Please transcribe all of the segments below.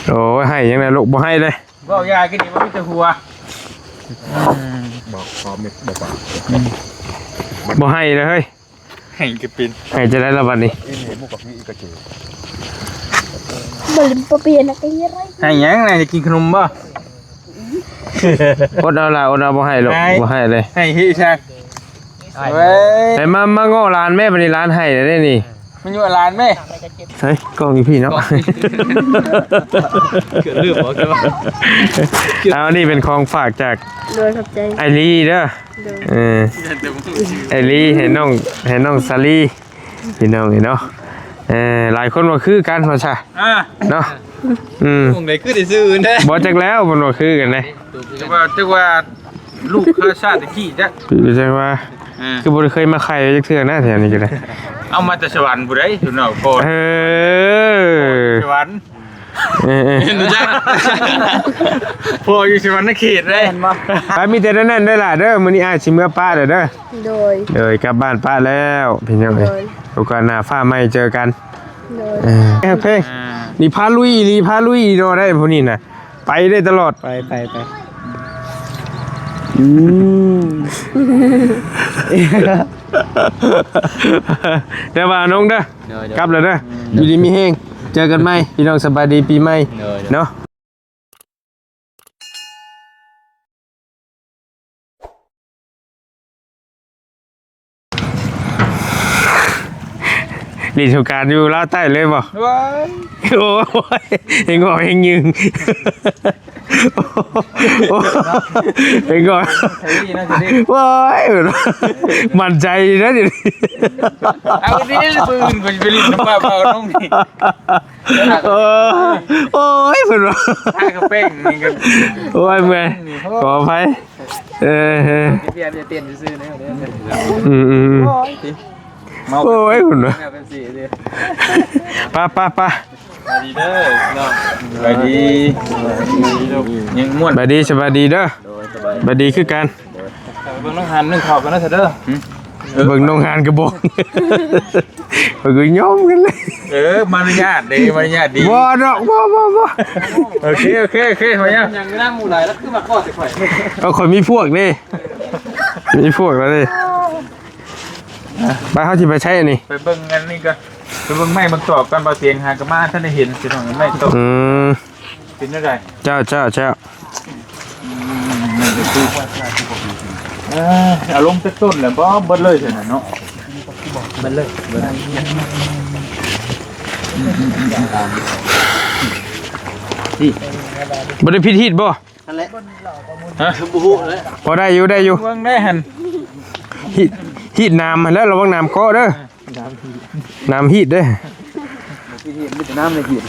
โอ้ยให้ยังไงลูกบ่ให้เลยบอกยายกินนี่ว่ามีแต่หัวบอกพร้อมเนี่ยบอกว่าบ่ให้เลยเฮ้ยให้ก็เป็นให้จะได้ละบัดนี้หมูกับพี่ก็เจอบริมปเปลี่ยนอะไรยังไงให้ยังไงจะกินขนมบ่อดเอาละอดเอาบ่ให้ลูกบ่ให้เลยให้ฮิชักเว้ยไอ้มาง้อร้านแม่บัดนี้ร้านให้ได้นี่มันอยู่ร้านแม่ใช่กล้องอยู่พี่เนาะเกิดเรื่องบ่ใช่ป่ะเอานี่เป็นของฝากจากโดยขอบใจไอรีเด้อไอรีเห็นน้องซาลีพี่น้องเนาะหลายคนว่าคือกันว่าใช่เนาะคงได้คือได้ซื้อแท้บ่จักแล้วมันว่าคือกันเลยจักว่าลูกข้าชาติตะกี้จ้ะจักว่าคือบ่ได้เคยมาไข่จักเทื่อนะแถวนี้จังได๋เอามาจากสวรรค์บ่ได้อยู่เนาะโคตรสวรรค์รู้จักพออยู่สวรรค์เขตเลยไปมีแต่นั่นได้ล่ะเด้อมื้อนี้อ้ายสิเมื่อป้าเด้อโดยกลับบ้านป้าแล้วพี่น้องเอ้ยโอกาสหน้าฟ้าใหม่เจอกันเพลงนี่พาลุยโดได้พวกนี้น่ะไปได้ตลอดไปเดี๋ยวว่าน้องเด้อกลับแล้วเด้ออยู่ดีมีแฮงเจอกันใหม่พี่น้องสบายดีปีใหม่เนาะลีสงการอยู่ลาวใต้เลยบ่โอ้ยเองงอเองยืงเองงอว้ายมั่นใจนะเดี๋ยวนี้เอาดิปืนไปลิ้นน้ำปลาน้องนี่โอ้ยเพิ่นว่าถ้ากระเป้งนี่ก็โอ้ยเมื่อยขออภัยเปลี่ยนจะเปลี่ยนซื้อๆเนี่ยโอ้ยคุณวะป้าดีเด้อเนาะไปดียังม่วนไปดีสบายดีเด้อไปดีคือกันเบิ่งน้องหันนึ่งข้าวกันนะเถอะเด้อเบิ่งน้องหันกระบอกเบิ่งย้อมกันเลยมารยาทดีมารยาทดีบ่เนาะบ่โอเคมายังนั่งหมู่ไหนแล้วคือมาข้อสิข่อยเอาคนมีพวกนี่มีพวกแล้วดิไปเขาที่ไปใช้อันนี้ไปเบิ่งกันนี่ก็ไปเบิ่งไม้บางตอกกันบ่เสียงหากระมาท่านได้เห็นสิน้องไม้ตอกเป็นจังได๋เจ้าเอาลงแต่ต้นแล้วบ่เบิดเลยซั่นน่ะเนาะเบิดเลยนี่บ่ได้พิธีบ่นั่นแหละฮะบ่ฮู้เลยพอได้อยู่เบิ่งได้หั่นฮีดน้ำมาแล้วระวังน้ำเกาะเด้อน้ำฮีดเด้อน้ำในฮีด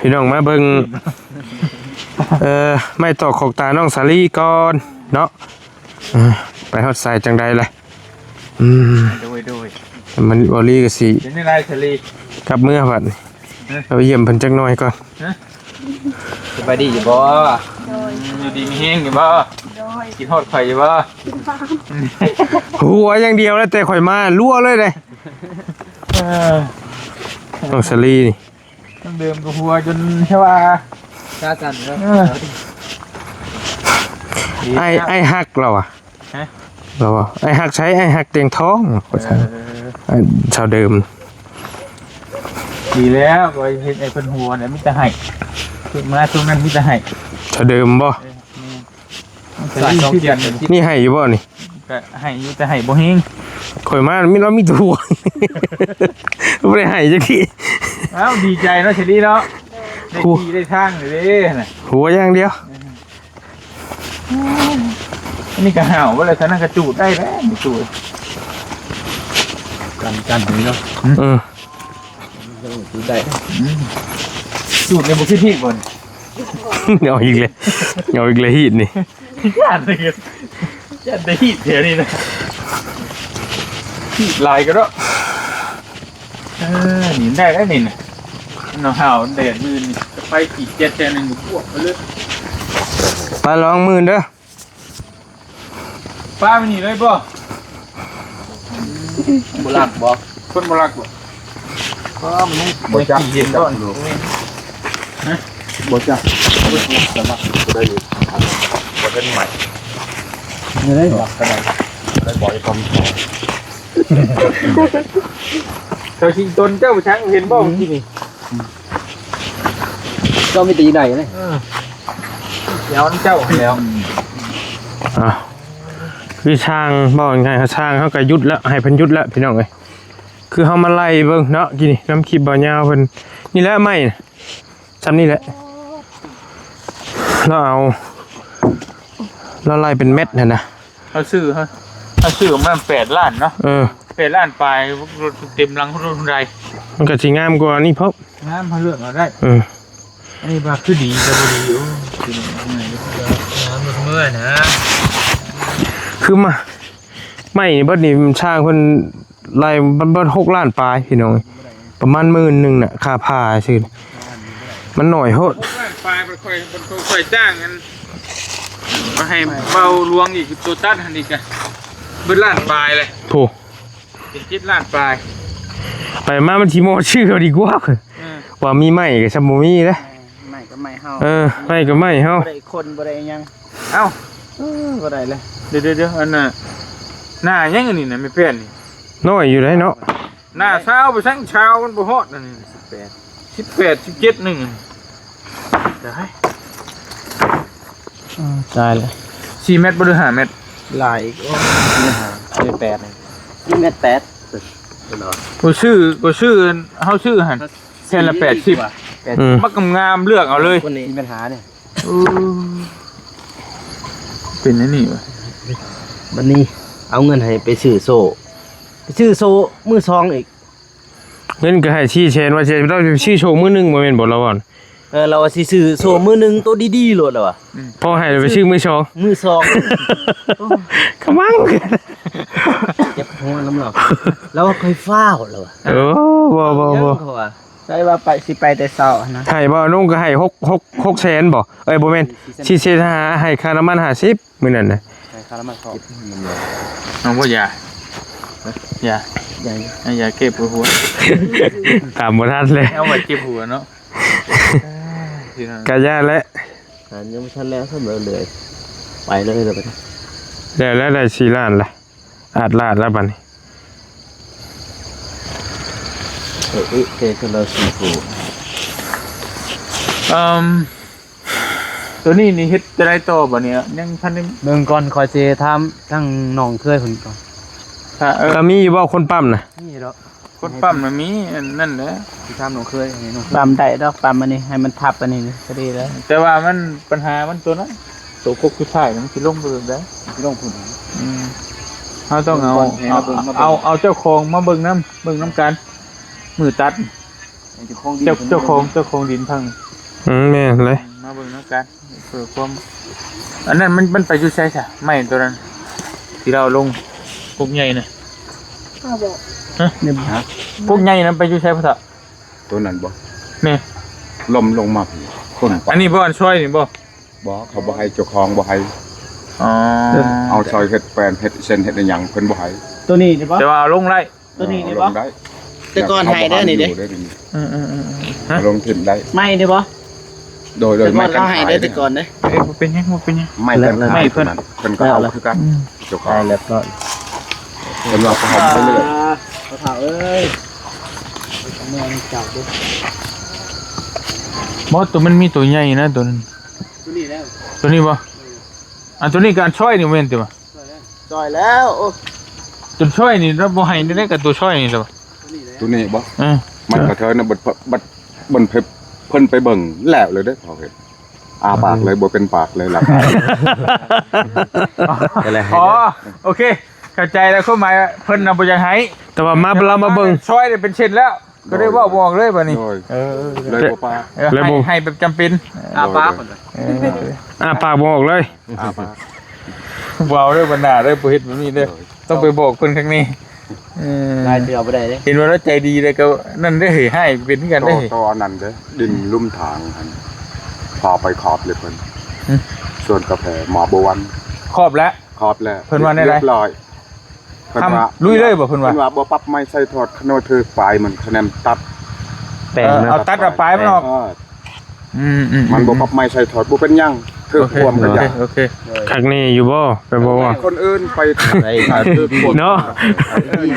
พี่น้องมาเบิ่งไม่ตอกขอกตาน้องสาลีก่อนเนาะไปฮอดใส่จังใดเลยโดยมันบอลี่ก็สิเป็นอะไรสาลีกลับเมื่อบัดเราเยี่ยมเพิ่นจักหน่อยก่อนสบายดีอยู่บ่อยู่ดีมีแฮงอยู่บ่กินฮอดไข่อยู่บ่หัวอย่างเดียวแล้วแต่ข่อยมารั่วเลยเด้น้องสาลีนี่ต้องเดิมกับหัวจนใช่ว่าชาสั่นเนาะไอ้ฮักเราอ่ะเราไอ้ฮักใช้ไอ้ฮักเตียงท้องชาวเดิมดีแล้วก็เห็นไอ้คนหัวเนี่ยมิจะให้ขึ้นมาตรงนั้นมิจะให้ชาวเดิมบ่นี่ให้อยู่บ่นี่ก็ให้อยู่แต่ให้บ่เฮงข่อยมาเรามีตัวบ่ได้ให้จักทีอ้าวดีใจเนาะเฉลี่ยเนาะได้ที่ได้ทางเลยน่ะหัวอย่างเดียวนี่ก็ห่าวว่าอะไรท่านั่นกระจูดได้แล้วจูดกันตรงนี้เนาะจูดได้จูดในบุคคลที่ก่อนเอาอีกเลยฮีดนี่ญาติเลยญาติได้ฮีดเดี๋ยวนี้นะฮีดลายก็แล้วหนีได้แล้วนี่นะน้องห่าวเด็ดมือนี่ไปขี่เจ็ดแจนหนึ่งพวกไปเลยไปลองมือเด้อป้าไม่หนีเลยบ่บุรักบ่คนบุรักบ่ ก็มันบ่จักเย็นก่อนบ่จักสมัครได้อยู่บ่เป็นใหม่ นี่ได้บ่ ได้บ่อยคำ เจ้าชิงตนเจ้าช้างเห็นบ่ที่นี่ ก็ไม่ตีไหนเลย เดี๋ยวเจ้าแล้ว อ้าวคือช่างบอกยังไงเขาช่างเขาก็หยุดแล้วให้เพิ่นหยุดแล้วพี่น้องเอ้ยคือเขามาไล่เบิ่งเนาะกินนี่น้ำคลิปบ่ยาวเพิ่นนี่แหละไม่จำนี่แหละเราไล่เป็นเม็ดน่ะนะ เขาซื้อมัน8 ล้านเนาะ8 ล้านปลายรถเต็มลังรถใด มันก็สิงามกว่านี่เพราะ น้ำเขาเลือกเอาได้อันนี้ว่าคือดีแต่บ่ดีอยู่น้ำมันเมื่อยนะ คือมาไม่นี่เบิดนี่ช่างเพิ่นไล่เบิด6 ล้านปลายพี่น้องประมาณ10,000น่ะค่าผ้าซื่อมันหน่อยโหด ล้านปลายมันค่อยจ้างกันมาให้เบาลวงอีกตัวตัดหันอีกอ่ะเบิดล้านปลายเลย โถ เป็น7 ล้านปลาย ไปมามันสิโมชื่อเขาดีกว่าว่ามีไม้ก็ซะบ่มีเด้ ไม่ก็ไม่เฮา ไม้ก็ไม้เฮา บ่ได้คนบ่ได้ยัง เอ้า บ่ได้เลย เดี๋ยวอันน่ะหน้ายังอันนี้น่ะไม่เปลี่ยนนี่ น้อยอยู่ได้เนาะ หน้าเช้าไปทั้งเช้ามันบ่ฮอดอันนี้18 17นึงได้ ตายเลย 4 เมตรบ่หรือ5 เมตร หลายอีกโอ้ยหาเป็น8เลยนี่แม่8เป็นเหรอ กูชื่อเฮาชื่อหั่นแค่ละ80มักงามเลือกเอาเลย คนนี้มีปัญหาเนี่ย เป็นอันนี้วะ วันนี้เอาเงินให้ไปซื้อโซ่มือซองอีก เงินก็ให้ชี้เชนว่าเชนต้องชี้โชว์มือหนึงบ่แม่นบ่ละว่อน เราสิซื้อโซ่มือนึงตัวดีๆโลดแล้วอ่ะ พอให้ไปชื่อมือสอง มือซอง ขมัง เจ็บหัวน้ำเราแล้วค่อยฟ้าวแล้วอ่ะ โอ้บ่ เขาว่าใช่ว่าไปแต่เช้านะ ให้บ่นุ่งก็ให้6แสนบ่เอ้ยบ่แม่นชี้เชนให้ค่าน้ำมัน50มื้อนั้นน่ะ ใช่ครับแล้วมันเขา น้องบ่อย่าใหญ่ อย่าเก็บหัว ตามบ่ทันเลย เอาไว้เก็บหัวเนาะ กะยาและ ยังไม่ทันแล้วเสมอเลยไปเลยไป แล้วได้4ล้านละอาจลาดแล้วบัดนี้ เทเราซีฟู ตัวนี้นี่เฮ็ดจะได้ต่อบ่เนี่ยยังทันได้ เมืองก่อนคอยเจทำทั้งหนองเคยคนก่อน ถ้าก็มีอยู่บ่คนปั๊มน่ะ นี่เนาะ คนปั๊มมันมีอันนั่นแหละ ที่ทำหนองเคยปั๊มได้ดอกปั๊มอันนี้ให้มันทับอันนี้ก็ดีแล้ว แต่ว่ามันปัญหามันตัวนั้นตัวกกสุดท้ายมันสิลงไปได้ ลงทุน เฮาต้องเอาเจ้าของมาเบิ่งน้ำกันมือตัดเจ้าของดินพัง แม่นเลย มาเบิ่งน้ำกันเพื่อความอันนั้นมันไปอยู่ใช่ซะไม่ตัวนั้นที่เราลงพวกใหญ่น่ะ อ้าวบอก พวกใหญ่นั้นไปอยู่ใช่พ่อตา ตัวนั้นบ่ นี่ ลมลงมาพี่คน อันนี้บ่อันช่วยนี่บ่ บ่เขาบ่ให้เจ้าของบ่ให้ อ๋อ เอาซอยเฮ็ดแปลนเฮ็ดเส้นเฮ็ดหยังเพิ่นบ่ให้ ตัวนี้ใช่ปะ แต่ว่าเอาลงไล่ ตัวนี้ได้ ล ปะ งได้ แต่ก่อนให้ได้นี่เด้ เอาลงถิ่นได้ ไม่ได้ปะ โดย แต่ก่ ไม่ อน กัน เขาให้ได้แต่ก่อนเด้ บ่เป็นยังบ่เป็นยัง ไม่กันไม่เพิ่นเพิ่นก็เอาคือกันเจ้าของ ได้แล้วก็ เพิ่นว่าเขาให้ไปเรื่อย เผาเอ้ยแม่เจ้าด้วย บ่ตัวมันมีตัวใหญ่นะตัวนั้น ตัวนี้แล้ว ตัวนี้บ่อันตัวนี้การช่วยนี่แม่นติบ่ จอยแล้วโอ้ จนช่วยนี่เราบ่ให้ได้กับตัวช่วยนี่ติบ่ ตัวนี้บ่ เออ มันกระเทินน่ะบัดเพิ่นไปเบิ่งแล้วเลยเด้อพอเฮ็ดอาปากเลยบ่เป็นปากเลยล่ะ อ๋อโอเคเข้าใจแล้วเข้ามาเพิ่นน่ะบ่อยากให้ แต่ว่ามาเรามาเบิ่ง ช่วยได้เป็นเช่นแล้วก็ได้ว่าบอกเลยบัดนี้ โดยเลยบ่ปาก แล้วบ่ ให้แบบจำเป็น อาปาก ปากบ่ออกเลย อาปาก เว้าด้วยบรรดาเด้อบ่เฮ็ดแบบนี้เด้อต้องไปบอกเพิ่นข้างนี้ ลายเดียวบ่ได้เด้ เห็นว่าเราใจดีเลยก็นั่นได้ให้เป็นกันได้ ต่อนั่นเด้อดินลุ่มทางหั่นพอไปขอบเลยเพิ่นส่วนกาแฟหมอบัววัน ครอบแล้ว ขอบแล้ว เพิ่นว่าได้ไร เรียบร้อยเพิ่นว่า ทำลุยเลยบ่เพิ่นว่า บ่ปรับไม่ใส่ถอดขโนถือปลายมันคะแนนตัด แปลงนะ เอาตัดเอาปลายมันออกมันบ่ปรับไม้ใส่ถอดบ่เป็นหยังถือความกันอย่าง โอเค คักนี่อยู่บ่ไปบ่ว่า คนอื่นไป ได้ ถือความ เนาะ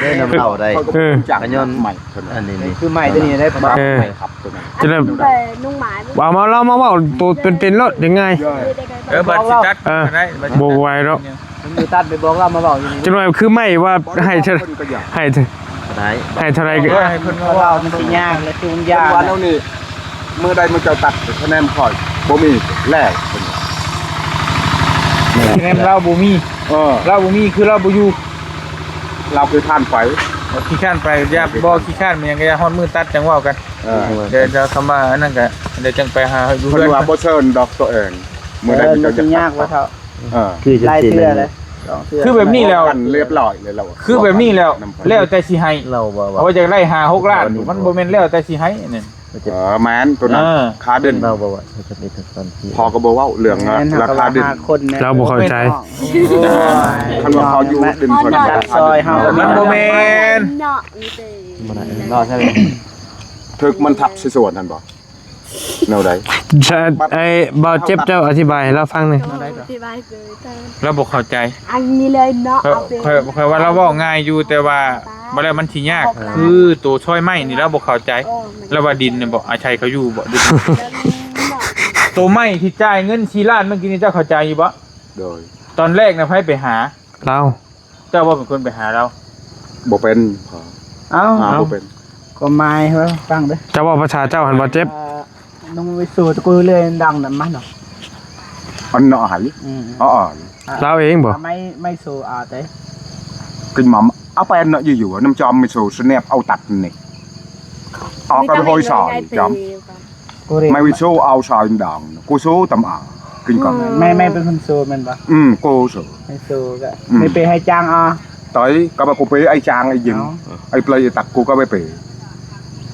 ได้น้ำเต่าได้ เขาก็จากย้อนใหม่เท่านั้น อันนี้นี่ คือใหม่ตัวนี้ได้ปะ ใหม่ครับตัวนั้น จะได้ ไปนุ่งหมาย ว่ามาเรามาเว้าตัวเป็นๆรถยังไง บัตรสิตัดได้ บ่ไหวหรอก มือตัดไปบอกเรามาบอกอยู่นี่ จังหน่อยคือไม่ว่าให้เท่า เพิ่นก็อยาก ให้เท่า ได้ ให้เท่าไรก็ ให้เพิ่นว่ามันสิยากและจุงยาก วันแล้วนี่เมื่อใดมันจะตัดคะแนนค่อยบ่มีแลกเพิ่น คะแนนเราบ่มี เราบ่มีคือเราบ่อยู่ เราคือท่านไฟ ขี้ข้านไปอย่าบ่ขี้ข้านมันยังก็ฮอดมือตัดจังว่ากันเดี๋ยวจะคำว่าอันนั้นก็เดี๋ยวจังไปหาอยู่ เพิ่ เพื่ น อน ว่าบ่เชิญดอกตัวเองเมื่อใดมันจะยากว่าเท่า คือจะสิเลย คือแบบนี้แล้ว กันเรียบร้อยเลยเรา คือแบบนี้แล้วแต่สิให้ เราบ่ เอาไว้จะไล่หา6ล้านมันบ่แม่นแล้วแต่สิให้นี่ แมนตัวนั้นขาเด่น เราบ่ว่าจะเป็นตอนที่ พอก็บ่เว้าเรื่องราคาเด่น เราบ่เข้าใจ คันว่าเขาอยู่เด่นเพิ่น ซอยเฮามันบ่แม่น เนาะนี่เด้ รอใช่ไหม ถึกมันทับสิส่วนนั่นบ่แนวใด ไอ้บ่าวเจ็บเจ้าอธิบายให้เราฟังหน่อย ที่บ้านเลยแต่ เราบ่เข้าใจ อันนี้เลยเนาะ ค่อยว่าเราเว้าง่ายอยู่แต่ว่าบ่แล้วมันสิยากคือตัวช่อยไม้นี่เราบ่เข้าใจแล้วว่าดินเนี่ยบ่อาชัยเขาอยู่บ่ดินตัวไม้ที่จ่ายเงิน4ล้านเมื่อกี้นี่เจ้าเข้าใจอยู่บ่ โดย ตอนแรกน่ะไผไปหา เรา เจ้าบ่เป็นคนไปหาเรา บ่เป็นพอ เอ้า หาบ่เป็น ก็ไม้เฮ้ยฟังเด้อ เจ้าว่าประชาเจ้าหันบ่เจ็บ น้องไปสู่ตะกูเลยดังน่ะมันเนาะ อันเนาะหายอ๋อ เราเองบ่ ไม่สู่แต่ kinh mắm áo pen nóอยู่น้ำจอมมีสูสแนบเอาตัดนี่ออกกันห้อยสอยจอม กูเรียน ไม่วิโซเอาสอยด่างกูโซตำอ่างกินก่อน ไม่เป็นคนสู่มันปะ กูโซ ไม่สู่ก็ไม่ไปให้จ้างtới các bạn cô bé ai chàng ai dừng ai play tặc cô các bé bể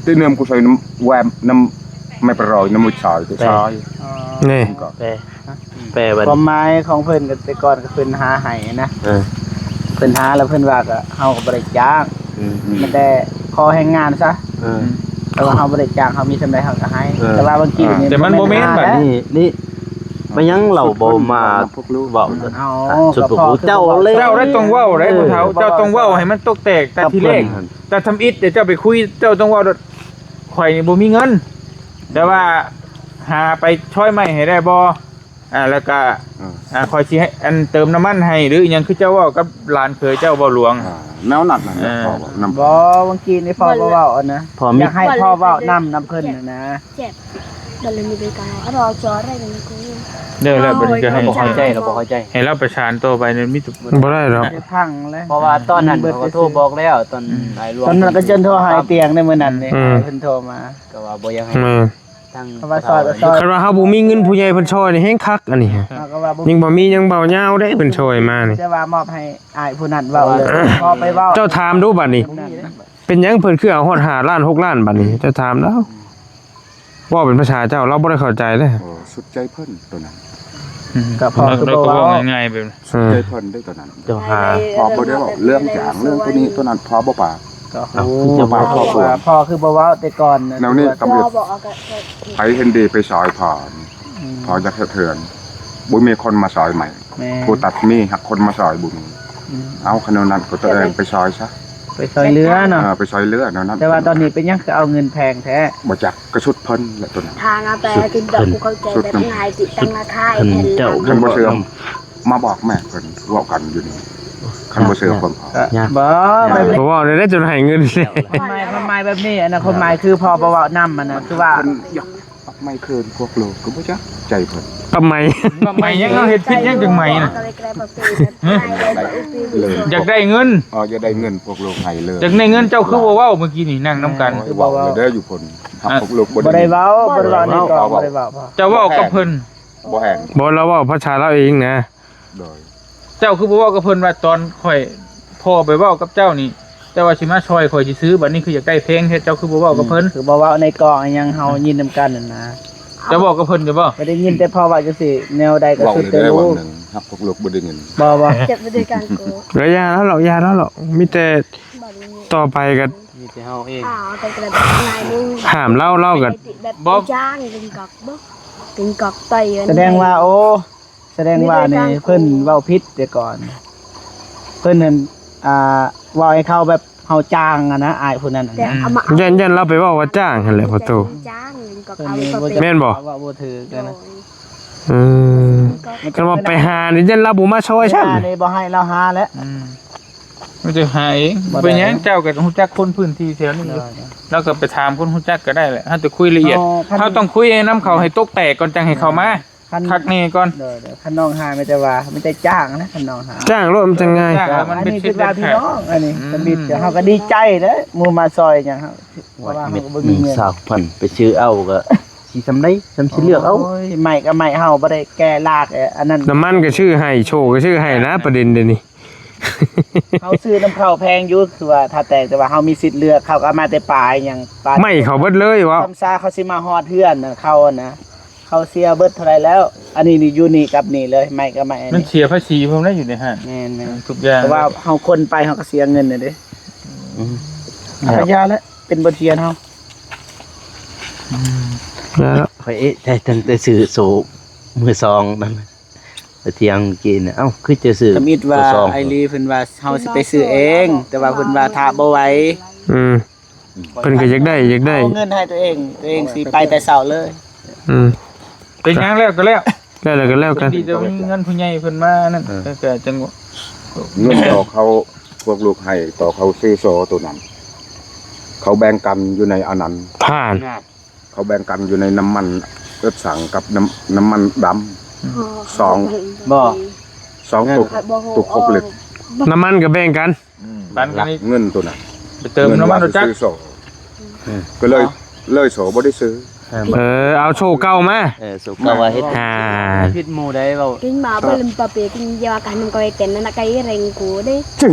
tới nêm cô xoay nêm web nêm mày phải rồi nêm một sỏi cái sỏi นี่ แปลว่า ความหมายของเพิ่นก็แต่ก่อนก็เพิ่นหาให้นะเพิ่นหาแล้วเพิ่นว่าก็เฮาก็บ่ได้จ้างมันแต่ขอแรงงานซะแต่ว่าเฮาบ่ได้จ้างเฮามีสำาใดเฮาก็ให้แต่ว่าบางทีนี่ แต่มันบ่แม่นบัด นี่มันยังเราบ่มาเว้า เอา สุดผู้เจ้าเลย เจ้าได้ต้องเว้าได้ผู้เฒ่าเจ้าต้องเว้าให้มันตกแตกแต่ทีแรกแต่ทำอิฐเดี๋ยวเจ้าไปคุยเจ้าต้องเว้าข่อยนี่บ่มีเงินแต่ว่าหาไปช่วยไม้ให้ได้บ่แล้วก็คอยสิให้อันเติมน้ำมันให้หรืออีหยังคือเจ้าเว้ากับหลานเคยเจ้าบ่หลวง náo nặn này nằm บ่บางทีนี่พ่อบ่เว้านะอยากให้พ่อเว้านำเพิ่นนะ เจ็บมันเลยมีไปกายรอจออะไรกันกู เด้อแล้วบัดนี้ก็ให้ บ่เข้าใจเราบ่เข้าใจ ให้เราประชานตัวไปนั้นมีทุก บ่ได้หรอก พังเลย เพราะว่าตอนนั้นเขาก็โทรบอกแล้วตอนไอ้หลวง ตอนนั้นก็จนโทรหาเตียงในมื้อนั้นนี่เพิ่นโทรมา ก็ว่าบ่อยังให้ แม่ ทั้ง เพราะว่าซอยก็ซอย คันว่าเฮาบ่มีเงินผู้ใหญ่เพิ่นช่วยนี่แฮงคักอันนี้ ก็ว่าบ่ ยังบ่มียังเบายาวได้เพิ่นช่วยมานี่ จะว่ามอบให้อ้ายผู้นั้นเว้าเลยพอไปเว้า เจ้าถามดูบัดนี้ เป็นหยังเพิ่นคือเอาฮอด5ล้าน6ล้านบัดนี้เจ้าถามแล้วว่าเป็นภาษาเจ้าเราบ่ได้เข้าใจเลย สุดใจเพิ่นตัวนั้น ก็พอคือ เรา บ่ ก็ เว้า ว่าง่ายๆแบบ ใจเพิ่นได้ตัวนั้น เจ้าหา พอบ่ได้บอกเรื่องจางเรื่องตัวนี้ตัวนั้นพอบ่ปาก ก็พอคือบ่เว้าแต่ก่อน แนวนี้ตำรวจ บอกก็ ไผเห็นดีไปซอยผ่านพอจะเถื่อนบุมีคนมาซอยใหม่ แม่ ผู้ตัดมีหักคนมาซอยบุญเอาขนาดนั้นก็ตัวเองไปซอยซะ ไปซอยเรือเนาะ ไปซอยเรือแนวนั้น แต่ว่าตอนนี้เป็นยังคือเอาเงินแพงแท้ บ่จักกระชุดเพิ่นแหละตัวนั้น ทางอาแปกินดอกกูเข้าใจแบบง่ายจิตตั้งราคา เพิ่นเจ้า คันบ่เชื่อมาบอกแม่เพิ่นเว้ากันอยู่นี่คันบ่เชื่อเพิ่น บ่แบบนี้ บ่ว่าได้จนให้เงินสิ ความหมายแบบนี้อันนั้นความหมายคือพอบ่เว้านำมันน่ะคือว่า เพิ่นอยากไม่เคินพวกโลกก็บ่จักใจเพิ่น ทำไม ใหม่ยังเอาเฮ็ดผิดยังจังใหม่น่ะอยากได้เงิน จะได้เงินพวกโลกให้เลย อยากได้เงินเจ้าคือบ่เว้าเมื่อกี้นี่นั่งนํกัน เว้าเลยเด้ออยู่เพิ่นหักพวกโลก บ่ได้เว้าในกล่องบ่ได้เว้าพอ เจ้าเว้ากับเพิ่น บ่แห้ง บ่เราเว้าภาษาเราเองนะ โดย เจ้าคือบ่เว้ากับเพิ่นว่าตอนข่อยพ่อไปเว้ากับเจ้านี่เจ้าว่าสิมาช่วยข่อยสิซื้อบัดนี้คืออยากได้เพลงเฮ็ดเจ้าคือบ่เว้ากับเพิ่น คือบ่เว้าในกล่องยังเฮายินนำกันนั่นนะ เจ้าเว้ากับเพิ่นอยู่บ่ บ่ได้ยินแต่พอว่าจังซี่แนวใดก็ เว้า สุด เลย จะ ได้วั รู้ นหนึงหักพวกโลกบ่ได้เงิน บ่ เจ็บไปด้วยกันกู แล้วยาแล้วหรอกมีแต่ต่อไปก็ มีแต่เฮาเอง แต่กระแบบไงนึง ห้ามเล่ากัน แบบจ้างกินกอกบ่กินกอกไต แสดงว่าโอ้แสดงว่านี่เพิ่นเว้าผิดแต่ก่อน เพิ่นนั่นเว้าให้เขาแบบเฮาจ้างอะนะอายผู้นั้นน่ะ แต่ นะ เอามา ยันเราไปว่าจ้างหั่นแหละพ่อตู่ จ้างกินกอก เพิ่น เอา นี่ ไป บ่ เป็น แม่นบ่ ว่าบ่ถือกันนะ อืมกันว่าไปหานี่ยันเราบ่มาช่วยซ้ํ นี่บ่ให้เราหาแล้ว มันจะหาเองเป็นหยังเจ้าก็ฮู้จักคนพื้นที่แถวนี้อยู่เราก็ไปถามคนฮู้จักก็ได้แหละเฮาจะคุยละเอียดเฮาต้องคุยให้น้ำเขาให้ตกแตกก่อนจังให้เขามาคักนี่ก่อน เดี๋ยวคันน้องหาไม่แต่ว่ามันจะจ้างนะคันน้องหา จ้างรถมันจะง่าย จ้างแล้วมัน อัน เป็น นี้ สิ คื ท อ ธิ์ ว่า เด็ด พี่ ขาด น้องอันนี้สมิทเดี๋ยวเฮาก็ดีใจเด้อหมู่มาซอยจังครับเพราะว่าเฮาก็บ่มีเงิน 20,000ไปซื้อเอาก็สิซำได้ซำสิเลือกเอา โยใหม่ก็ใหม่เฮาบ่ได้แก้ลากอันนั้น น้ำมันก็ชื่อให้โชว์ก็ชื่อให้นะประเด็นเดี๋ยวนี้ เขาซื้อน้ำเข้าแพงอยู่คือว่าถ้าแต่ว่าเฮามีสิทธิ์เลือกเขาก็เอามาแต่ปลายหยังปลาย ไม่เขาเบิดเลยว่า คำซาเขาสิมาฮอดเฮือนน่ะเขานะเขาเสียเบิดเท่าไหร่แล้ว อันนี้นี่อยู่นี่กับนี่เลยใหม่ก็ใหม่อัน มัน นี้ เสียภาษีผมได้อยู่ในห้าง แม่น ทุกอย่าง ๆแต่ว่าเฮาคนไปเฮาก็เสียเงินน่ะเด้ขยาแล้วเป็นบทเรียนเฮา แล้ว ข่อยเอ๊ะแต่ตั้งแต่ซื้อโซมือสองนั่นน่ะไปเที่ยงกินน่ะเอ้าคือจะซื้อ สมิทว่า ตัวซอง ไอรีเพิ่นว่าเฮาสิไปซื้อเอง แต่ว่าเพิ่นว่าถ้าบ่ไหว อืมเพิ่นก็อยากได้ เอาเงินให้ตัวเองสิไปแต่เช้าเลย อืม เป็นหยังแล้วก็แล้ว แล้วก็แล้วกัน ดีจะมีเงินผู้ใหญ่เพิ่นมานั่นแต่จังหวะ เงินต่อเขาพวกลูกให้ต่อเขาซื้อโซตัวนั้น เขาแบ่งกันอยู่ในอันนั้น ผ่าน เขาแบ่งกันอยู่ในน้ำมันรถสั่งกับน้ำมันดำ 2 ตุก6 ลิตร น้ำมันก็แบ่งกัน ปันกันนี่ เงินตัวนั้น ไปเติมน้ำมันรถจักร ซื้อโซก็เลยโซบ่ได้ซื้อ เอาโชว์เก่ามา สุกก็ว่าเฮ็ด อ่า ผิดหมู่ได้เว้า กินมาบ่ลืมปะเปกินยากันนำก็ไอ้เต็นนั่นน่ะไก่เร่งกูเด้ จริง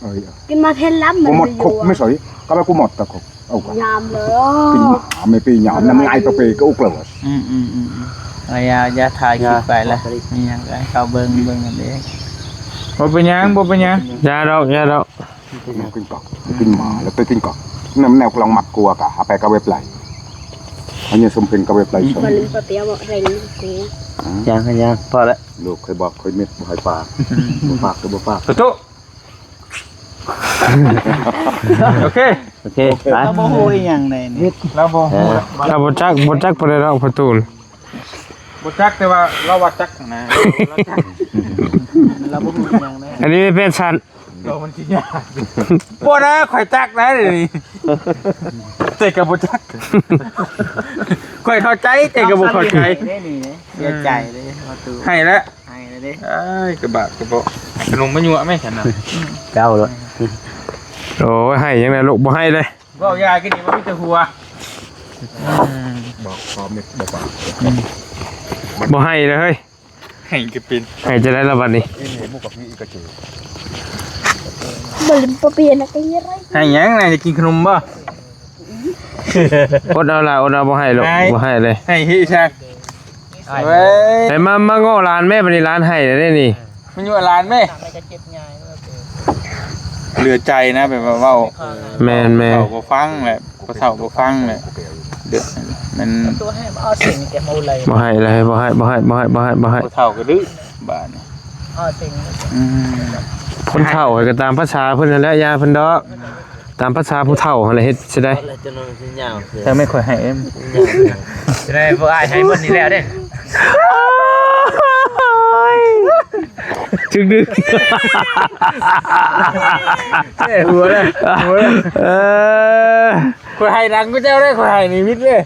เอ้ย กินมาเท่นล้ำมั กู น หมด ไปอ คุก ยู่ ไม่สวยก็ไปกูหมดตะคุกเอาก่อน ยามเลย กินหมาไม่ปีหยามน้ำลายตะเปก็อุกเลย เอาอย่าถ่ายคลิปไปละนี่หยังก็ให้เขาเบิ่งกันเด้ บ่เป็นหยังบ่เป็นหยัง ยาดอก กินกอกกินหมาแล้วไปกินกอกน้ำแนวกลองหมักกลัวกะหาไปก็เว็บไหลอันนี้สมเพลก็เว็บไหลสม บ่ลืมปะเปียบ่เร่งกู ยังพอแล้ว ลูกเคยบอกเคยเม็ดบ่ให้ปากบ่ปากก็บ่ปาก ประตูโอเค โอเคไป เราบ่ฮู้อีหยังในนี่ เราบ่ฮู้แล้ว เราบ่จักบ่ได้ดอกประตูน บ่จักแต่ว่าเราว่าจักนะ เราบ่ฮู้อีหยังเลย อันนี้เป็นชั้น เรามันสิยากบ่นะข่อยจักนะเดี๋ยวนี้แต่ก็บ่จักข่อยเข้าใจแต่ก็บ่เข้าใจ นี่เสียใจเลยประตู ให้แล้ว ให้เลยเด้ อ้ายกระบะกระเบาะขนมมะยั่วไหม่ฉันน่ะ เก้าแล้ว โอ้ยให้ยังไงลูกบ่ให้เลย เว้ายากินนี่บ่มีแต่หัว บอกพอเม็ดบ่ปาก บ่ให้เลยเฮ้ย ให้ก็เป็น ให้จะได้ละบัดนี้ อีนี่มุกกับพี่อีกระจือ บ่ลืมปะเปียน่ะไก่เร่ง ให้หยังน่ะจะกินขนมบ่ อดเอาบ่ให้ลูกบ่ให้เลย ให้ฮิชักเว้ย ไอ้มาง้อร้านแม่บัดนี้ร้านให้ได้นี่ มันอยู่ร้านแม่เหลือใจนะแบบว่าเว้า แม่น เฒ่าบ่ฟังแหละบ่เฒ่าบ่ฟังแหละเด้อมัน ตัวให้เอาสิ่งแกมูเลย บ่ให้เลยบ่ให้ บ่เฒ่าก็ดื้อบ้านนี่ เอาสิ่ง อืม คนเฒ่าก็ตามภาษาเพิ่นนั่นแหละยาเพิ่นดอกตามภาษาผู้เฒ่าหั่นแหละเฮ็ดสิได้ แล้วจะนอนสิยาวคือ ถ้าไม่ค่อยให้เอ็ม จะได้บ่อายให้หมดนี่แล้วเด้ จึงดึก หัวเลย อ ค่อยให้ดังก็เจ้าได้ค่อยให้นี่มิดเลย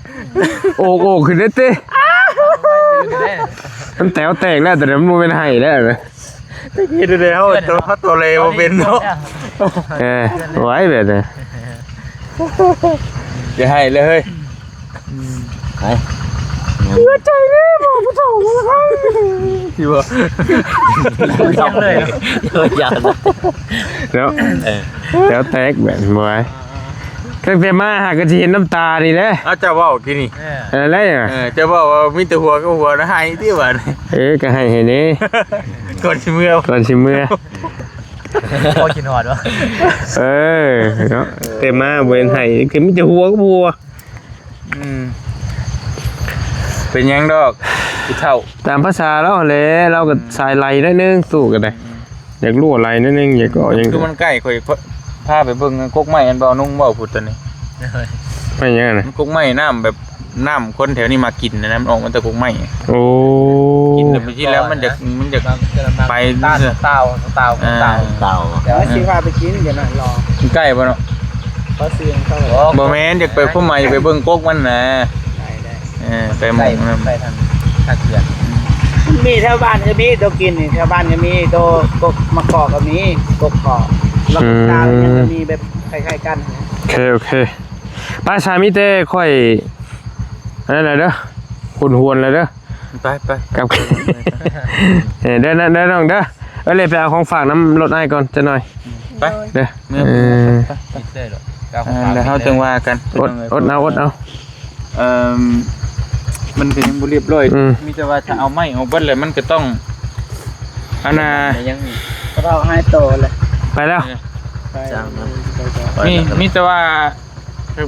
โอกขึ้นได้ติมันแต๋วแตกแล้วแต่เดี๋ยวมันบ่เป็นไห้แล้วนะ คิดดูเลยเขาตัวเลวเป็นเนาะ ไว้แบบนี้ อย่าให้เลยเฮ้ย ไป ที่ว่า ยังเลย ยาว แล้วแต๋วแตกแบบบ่ไว้ตั้งแต่มาหาก็สิเห็นน้ำตานี่แหละ เอาเจ้าเว้ากินนี่ อะไรอ่ะ เจ้าเว้าว่ามีแต่หัวก็หัวนะให้ที่ว่า ก็ให้นี่ ก่อนสิเมื่อ ก่อนสิเมื่อ พอกินหอดวะ เออเนาะเต็มมาเวนไห้คือมีแต่หัวก็บัว เป็นยังดอกผู้เฒ่า ตามภาษาเราแหละเราก็สายไหลนิดนึงสู้กันได้อยากรู้อะไรนิดนึงอยากก็ยัง คือมันใกล้ข่อยพาไปเบิ่งกกไม้อันเบานุ่งเบาพุดตัวนี้ ไม่ยังไงนะ กกไม้น้ำแบบน้ำคนแถวนี้มากินนะมันออกมาจากกกไม้ โอ้ กินแต่ปีที่แล้วมันจะไป ต้านเต่า เต่า เดี๋ยวสิพาไปกินเดี๋ยวหน่อยรอ ใกล้ป่ะเนาะ เพราะเสียงเขา บ่แม่นอยากไปพุ่มไม้ไปเบิ่งกกมันนะ ได้ ไปหมองนั่น ไปทางทางเขื่อน มีแถวบ้านก็มีตัวกินนี่แถวบ้านก็มีตัวกกมะกอกก็มีกกกอกแล้วก็ตาอะไรก็มีแบบคล้ายๆกันนะ โอเคโอเคป้าชามิเต้ค่อยอะไรเด้อหุ่นหวนเลยเด้อ ไป กับ เด้อนะเด้อน้องเด้อเลยไปเอาของฝากน้ำรถไอ้ก่อนจะหน่อย ไป เด้อ เมื่อ ติดเลยหรอ แล้วเขาจึงว่ากัน อดเอา มันเป็นยังบ่เรียบร้อย อืม มีแต่ว่าถ้าเอาไม้เอาเบิดเลยมันก็ต้องอันน่ะ ยัง เราให้โตเลย ไปแล้ว ไป มีแต่ว่า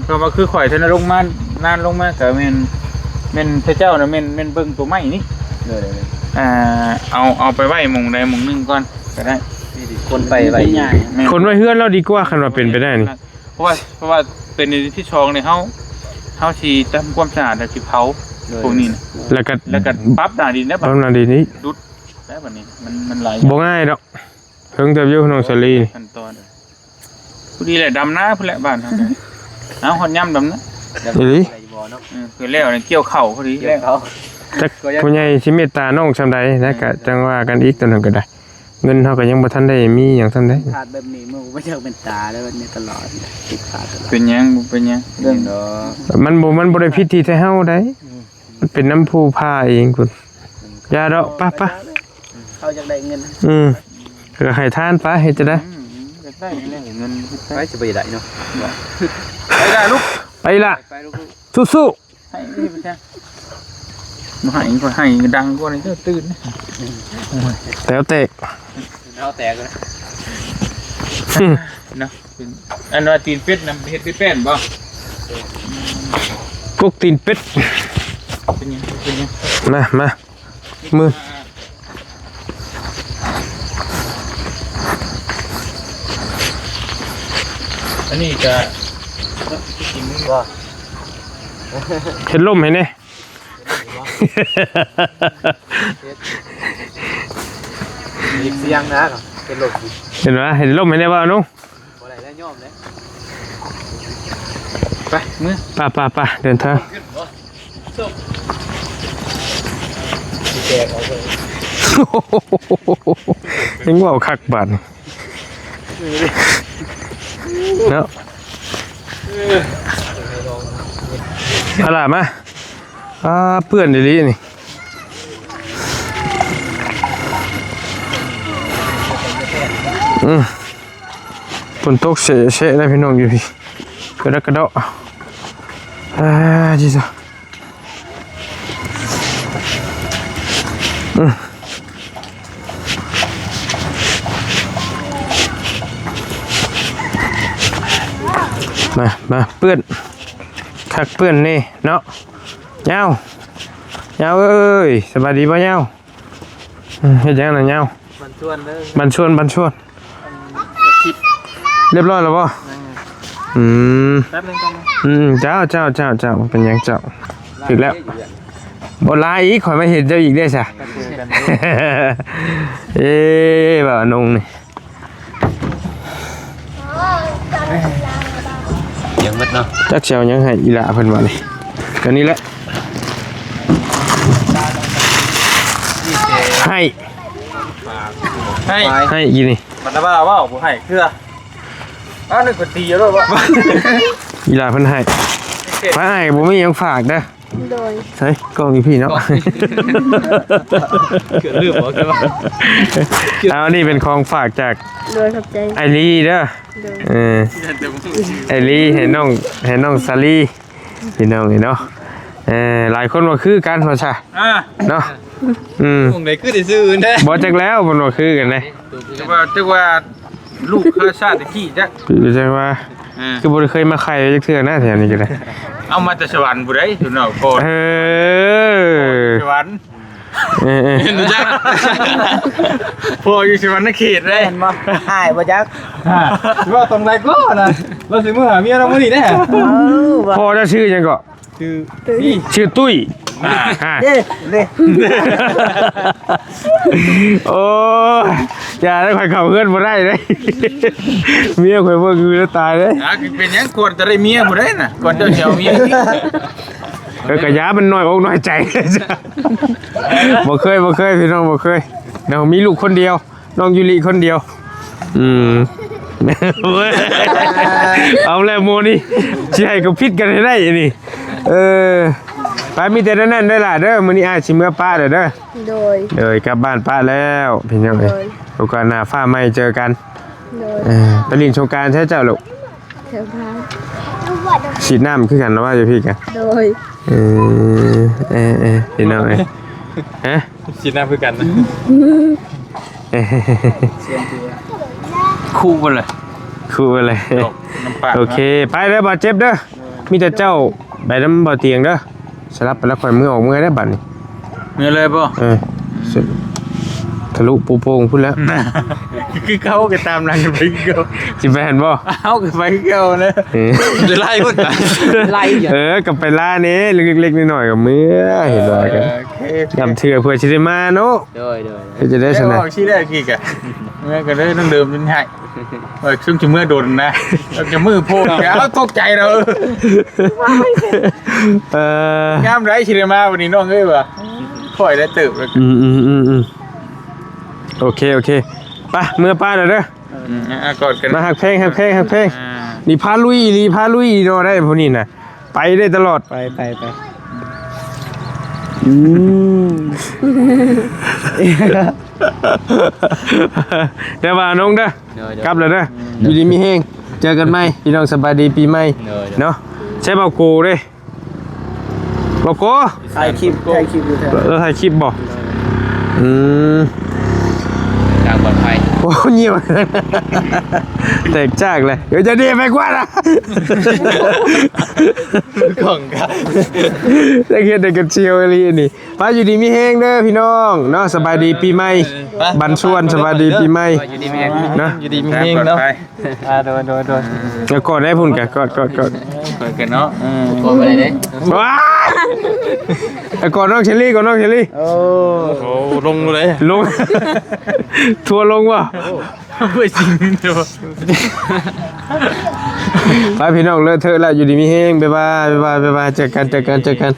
ก็ว่าคือข่อยธนลงมานานลงมาก็แม่นพระเจ้าน่ะแม่นเบิ่งตัวไม้นี่เอาไปไว้หม่องใดหม่องหนึงก่อนก็ได้ คนไปไป ใหญ่ แม่น คนไว้เฮือนเราดีกว่าคันว่าเป็นไปได้นี่ เพราะว่าเป็นในที่ชองเนี่ยเฮาสิทำความสะอาดแล้วสิเผาพวกนี้นะ แล้วก็ แล้วก็ปรั๊บหน้าดินได้ ป บั รั ด บนาดีนี้ ได้บัดนี้มันหลาย บ่ง่ายดอกเพิ่งจะอยู่น้องสลีนี่ ขั้นตอนผู้ดีแหละดำนาพุ่นแหละบ้านเฮาเอาฮอดย่ำดำนะ อีหลี คือแล้วเนี่ยเกี่ยวเข่าพอดีแล้ว จักผู้ใหญ่สิเมตตาน้องซำใดนะก็จังว่ากันอีกตัวนั้นก็ได้ เงินเฮาก็ยังบ่ทันได้มีหยังซำใด ขาดแบบนี้มึงไม่เจอเป็นตาแล้ววันนี้ตลอดติดขาดตลอด เป็นยังเรื่อง มันบ่ได้ผิดที่แต่เฮาได้มันเป็นน้ำผู้พาเองพุ่นอย่าดอกปะ เขาจะได้เงิน ก็ให้ทานไปเฮ็ดจะได้ จะได้เงิน ไปจะไปได้เนาะ ไปได้ลูก ไปล่ะสู้ ให้ไปจ้ะมาให้ดังกว่านี้ก็ตื่น ๆแล้วเตะ เอาแตกเลย นะอันว่าตีนเป็ดนำเฮ็ดเป็นบ่ กุกตีนเป็ด เป็นยัง มามือ อันนี้จะกินบ่ เห็นลมเห็นไหม มีเสียงนะเป็นโลก เห็นไหมเห็นลมเห็นไหมบ้านุ๊ก อะไรแล้วย่อมเลย ไปมื้อ ป่าเดินทาง แตกเอาไป ยังว่าคักบาดเนาะอะไรมาเปื่อนดีนี่ฝนตกเสะได้พี่น้องอยู่พี่กระดาจีจ้ะมาเปื้อนคักเปื้อนนี่เนาะเงาเอ้ยสบายดีป่ะเงาเฮ็ดยังน่ะเงา มันชวนเด้อ บันชวนเรียบร้อยแล้วป่ะ แป๊บนึงก่อน เจ้าเป็นยังเจ้าถึงแล้วบ่ลาอีกข่อยมาเห็นเจ้าอีกได้ซะ บ่าวนงนี่ ยังมัดเนาะ จักเชียวยังให้อีหละเพิ่นว่านี่ก็นี่แหละให้อีนี่ มันว่าบ่ให้คือนึกว่าตีแล้วบ่ อีหละเพิ่นให้ไปให้บ่มีหยังฝากเด้อ โดย ใส่กล้องอีพี่เนาะ เกิดเรื่องบ่ใช่ป่ะ เอานี่เป็นของฝากจาก โดยขอบใจ ไอรีเด้อ โดย ไอรีให้น้องซาลีพี่น้องนี่เนาะหลายคนว่าคือกันว่าซะเนาะวงไหนคือได้ซื้อแน่ บ่จักแล้วเพิ่นว่าคือกันเด้ จักว่า ลูกข้าชาติตะกี้จ้ะ คือจังว่าคือบ่ได้เคยมาไข่จักเทื่อนะแถวนี้ก็ได้ เอามาแต่สวรรค์บ่ได้อยู่เนาะโคตร เออ สวรรค์ เออ รู้จักพออยู่สวรรค์เขตเลย เห็นบ่หายบ่จัก ว่าตรงไหนก็นะเราสิมื้อหาเมียเรามื้อนี้ได้ พอจะชื่อหยังก็ ชื่อตุ้ย เด้เด้ โอ้ยอย่าได้ข่อยเข้าเพื่อนบ่ได้เลยเมียข่อยเบิ่งคือตายเลย เป็นหยังควรจะได้เมียบ่ได้น่ะก่อนเจ้าสิเอาเมีย กระยามันน้อยอกน้อยใจจ้ะบ่เคยพี่น้องบ่เคยเดี๋ยวมีลูกคนเดียวน้องยูริคนเดียวเว้ยเอาแล้วโมนี่สิให้กับพิษกันให้ได้นี่ไปมีแต่นั้นได้ล่ะเด้อมื้อนี้อ้ายสิเมื่อป้าเด้อโดย กลับบ้านป้าแล้วพี่น้องเอ้ยโอกาสหน้าฟ้าใหม่เจอกัน โดย ไปเลินสงกรานต์ใช่เจ้าลูก เธอพา ฉีดน้ำคือกันนะว่าจะพี่กัน โดย พี่น้องเอ้ยฮะ ชิดหน้าคือกันนะ คู่บ่เลย ครูอะไร น้ำปลา โอเคไปเด้อบาดเจ็บเด้อมีแต่เจ้าไปน้ำบ่อเตียงเด้อสลับไปแล้วค่อยมือออกมือได้บัดนี่ เมียเลยบ่ สุดทะลุปูโป่งพุ่นแล้ว คือเขาก็ตามหลังกันไปเก่า สิไปเห็นบ่ เอาก็ไปเก่านะ จะไล่พุ่น ไล่อยู่ กับไปล่านี้เล็กๆน้อยๆกับมือเห็นบ่กัน โอเค ยำเถื่อเพื่อสิได้มาเนาะ โดย จะได้ ได้ ช ช นะ นะชี้ได้กี่กะเมื่อก็ได้ต้องเดิมจนให้ช่วงจะเมื่อโดนนะเราจะมือโพกเอาตกใจเรา งามไรชิเรมาวันนี้น้องเอ้ยว่ะค่อยได้ตื่นแล้ว โอเคไปเมื่อป้าเด้อเด้อก อดกัน มาหักเพลงนี่พาลุยเนาะได้พวกนี้น่ะไปได้ตลอด ไปเดี๋ยวว่าน้องเด้อกลับเลยเด้ออยู่ดีมีแห้งเจอกันไหมพี่น้องสบายดีปีใหม่เนาะใช่เบาโกเด้เบาโก ถ่ายคลิปอยู่เถอะ เราถ่ายคลิปบ่ ทางปลอดภัย โอ้เงียบแตกจากเลยเดี๋ยวจะดีไปกว่านะ ของครับ ได้เขียนแต่กันเชียวอะไรนี่ป้าอยู่ดีมีแห้งเด้อพี่น้องเนาะสบายดีปีใหม่บันชวนสบายดีปีใหม่ อยู่ดีมีเอง นะ อยู่ดีมีเองเนาะโดน เดี๋ยวกอดได้พุ่นกันกอด เปิดกันเนาะ โอ้ไปเลยเด้ ว้ายไอ้กอดน้องเชลลี่ก่อนน้องเชลลี่ โอ้ โอ้ลงเลย ลง ทัวร์ลงวะ ไม่จริงเดี๋ยว ไปพี่น้องเลิกเถอะละอยู่ดีมีแห้งบ๊ายบายเจอกัน